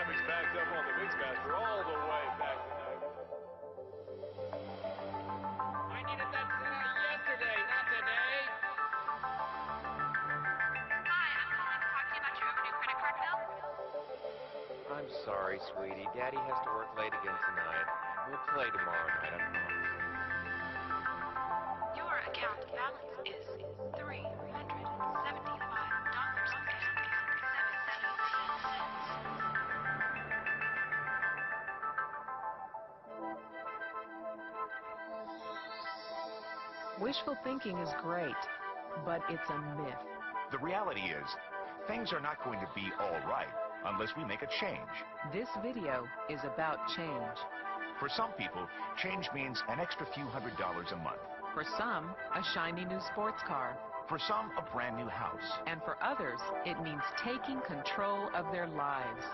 traffic's backed up on the Mixmaster all the way back tonight. I needed that yesterday, not today. Hi, I'm calling to talk to you about your overdue credit card bill. I'm sorry, sweetie. Daddy has to work late again tonight. We'll play tomorrow night, I promise. Your account balance is $375.17. Wishful thinking is great, but it's a myth. The reality is, things are not going to be all right unless we make a change. This video is about change. For some people, change means an extra few $100s a month. For some, a shiny new sports car. For some, a brand new house. And for others, it means taking control of their lives,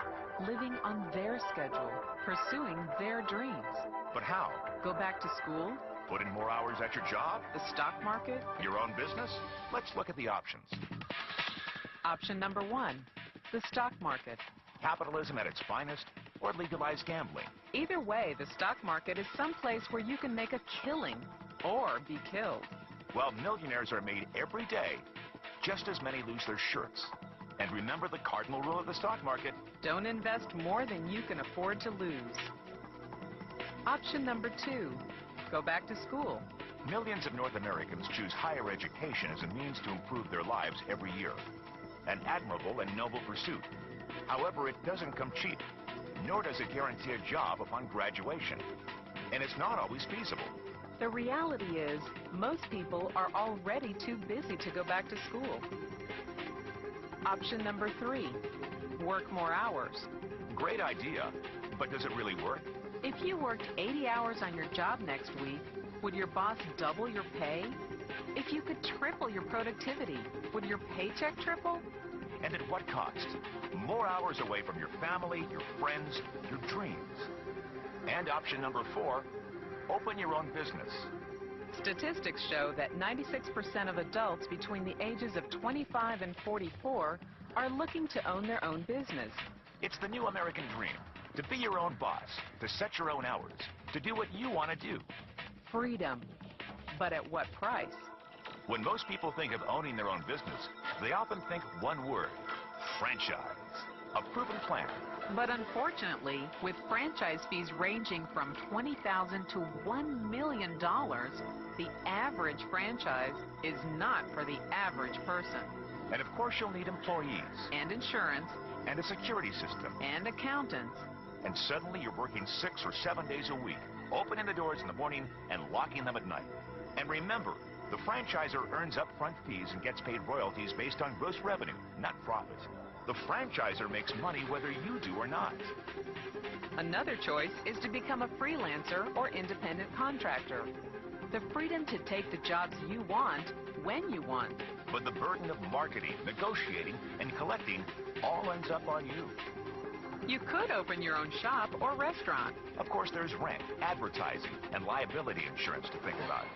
living on their schedule, pursuing their dreams. But how? Go back to school? Put in more hours at your job? The stock market? Your own business? Let's look at the options. Option number 1, the stock market. Capitalism at its finest, or legalized gambling. Either way, the stock market is someplace where you can make a killing or be killed. Well, millionaires are made every day. Just as many lose their shirts. And remember the cardinal rule of the stock market. Don't invest more than you can afford to lose. Option number 2, go back to school. Millions of North Americans choose higher education as a means to improve their lives every year. An admirable and noble pursuit. However, it doesn't come cheap, nor does it guarantee a job upon graduation. And it's not always feasible. The reality is, most people are already too busy to go back to school. Option number 3, work more hours. Great idea, but does it really work? If you worked 80 hours on your job next week, would your boss double your pay? If you could triple your productivity, would your paycheck triple? And at what cost? More hours away from your family, your friends, your dreams. And option number 4, open your own business. Statistics show that 96% of adults between the ages of 25 and 44 are looking to own their own business. It's the new American dream. To be your own boss, to set your own hours, to do what you want to do. Freedom. But at what price? When most people think of owning their own business, they often think one word: franchise. A proven plan. But unfortunately, with franchise fees ranging from $20,000 to $1 million, the average franchise is not for the average person. And of course you'll need employees. And insurance. And a security system. And accountants. And suddenly you're working 6 or 7 days a week, opening the doors in the morning and locking them at night. And remember, the franchisor earns upfront fees and gets paid royalties based on gross revenue, not profit. The franchisor makes money whether you do or not. Another choice is to become a freelancer or independent contractor. The freedom to take the jobs you want when you want. But the burden of marketing, negotiating, and collecting all ends up on you. You could open your own shop or restaurant. Of course, there's rent, advertising, and liability insurance to think about.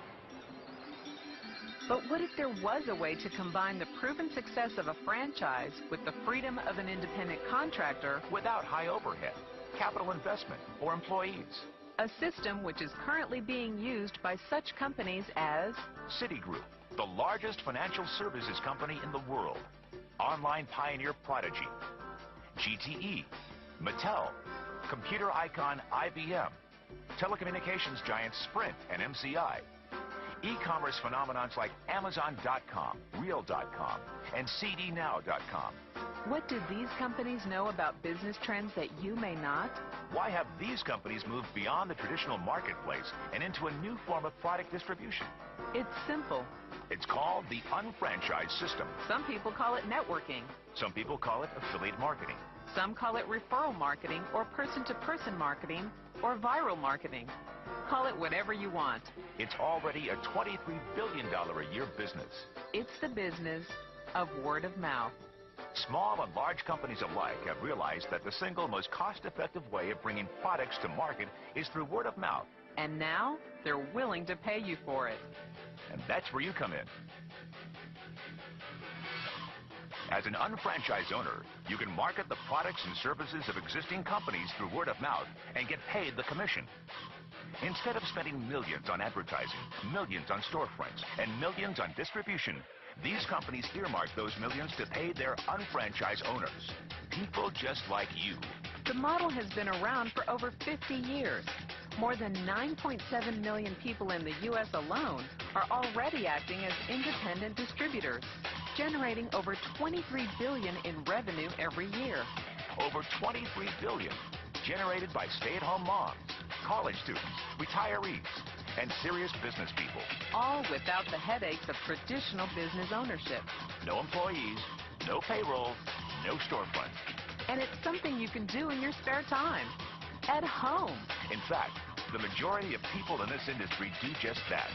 But what if there was a way to combine the proven success of a franchise with the freedom of an independent contractor without high overhead, capital investment, or employees? A system which is currently being used by such companies as Citigroup, the largest financial services company in the world. Online pioneer Prodigy, GTE, Mattel, computer icon IBM, telecommunications giants Sprint and MCI, e-commerce phenomenons like Amazon.com, Real.com, and CDNow.com. What do these companies know about business trends that you may not? Why have these companies moved beyond the traditional marketplace and into a new form of product distribution? It's simple. It's called the unfranchised system. Some people call it networking. Some people call it affiliate marketing. Some call it referral marketing or person-to-person marketing or viral marketing. Call it whatever you want. It's already a $23 billion a year business. It's the business of word of mouth. Small and large companies alike have realized that the single most cost-effective way of bringing products to market is through word of mouth. And now they're willing to pay you for it. And that's where you come in. As an unfranchised owner, you can market the products and services of existing companies through word of mouth and get paid the commission. Instead of spending millions on advertising, millions on storefronts, and millions on distribution, these companies earmark those millions to pay their unfranchised owners. People just like you. The model has been around for over 50 years. More than 9.7 million people in the U.S. alone are already acting as independent distributors, generating over $23 billion in revenue every year. Over $23 billion generated by stay-at-home moms, college students, retirees, and serious business people. All without the headaches of traditional business ownership. No employees, no payroll, no storefront. And it's something you can do in your spare time, at home. In fact, the majority of people in this industry do just that.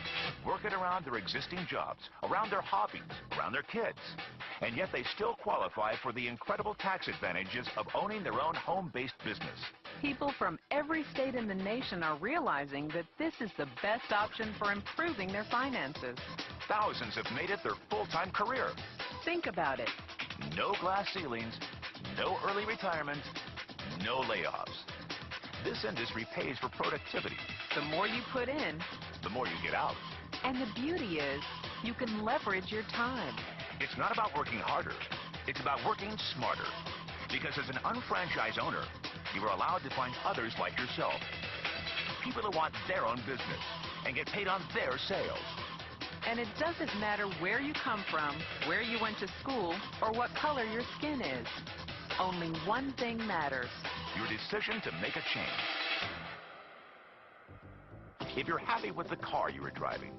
Working around their existing jobs, around their hobbies, around their kids. And yet they still qualify for the incredible tax advantages of owning their own home-based business. People from every state in the nation are realizing that this is the best option for improving their finances. Thousands have made it their full-time career. Think about it. No glass ceilings, no early retirement, no layoffs. This industry pays for productivity. The more you put in, the more you get out. And the beauty is, you can leverage your time. It's not about working harder. It's about working smarter. Because as an unfranchised owner, you are allowed to find others like yourself. People who want their own business and get paid on their sales. And it doesn't matter where you come from, where you went to school, or what color your skin is. Only one thing matters. Your decision to make a change. If you're happy with the car you are driving,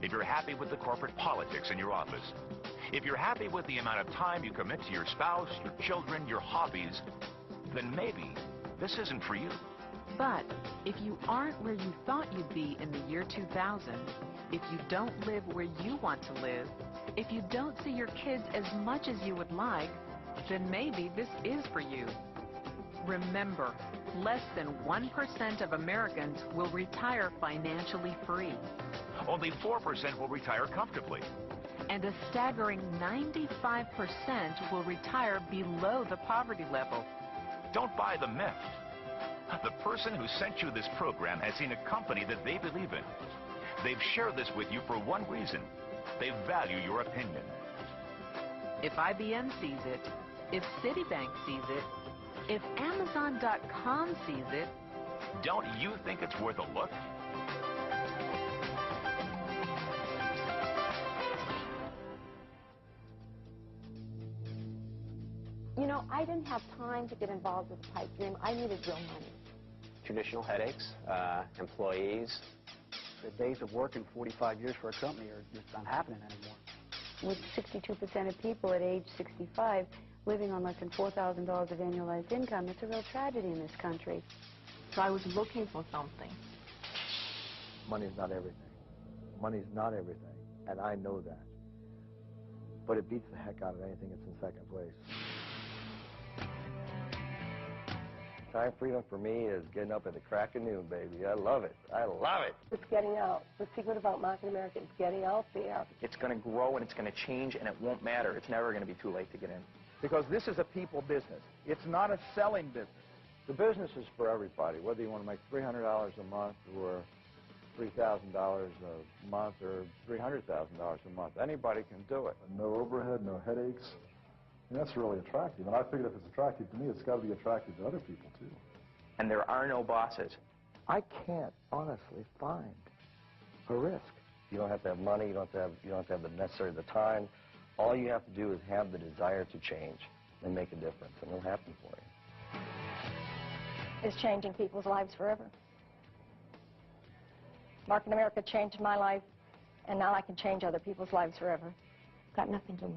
if you're happy with the corporate politics in your office, if you're happy with the amount of time you commit to your spouse, your children, your hobbies, then maybe this isn't for you. But if you aren't where you thought you'd be in the year 2000, if you don't live where you want to live, if you don't see your kids as much as you would like, then maybe this is for you. Remember, less than 1% of Americans will retire financially free. Only 4% will retire comfortably. And a staggering 95% will retire below the poverty level. Don't buy the myth. The person who sent you this program has seen a company that they believe in. They've shared this with you for one reason. They value your opinion. If IBM sees it, if Citibank sees it, if Amazon.com sees it, don't you think it's worth a look? You know, I didn't have time to get involved with the pipe dream. I needed real money. Traditional headaches, employees. The days of working 45 years for a company are just not happening anymore. With 62% of people at age 65 living on less than $4,000 of annualized income, it's a real tragedy in this country. So I was looking for something. Money's not everything. Money's not everything, and I know that. But it beats the heck out of anything that's in second place. Time freedom for me is getting up at the crack of noon, baby. I love it. I love it. It's getting out. The secret about Market America is getting out there. It's going to grow and it's going to change and it won't matter. It's never going to be too late to get in. Because this is a people business. It's not a selling business. The business is for everybody, whether you want to make $300 a month or $3,000 a month or $300,000 a month. Anybody can do it. No overhead, no headaches. And that's really attractive. And I figured if it's attractive to me, it's got to be attractive to other people, too. And there are no bosses. I can't honestly find a risk. You don't have to have money. You don't have to have the necessary the time. All you have to do is have the desire to change and make a difference, and it'll happen for you. It's changing people's lives forever. Market America changed my life, and now I can change other people's lives forever. Got nothing to lose.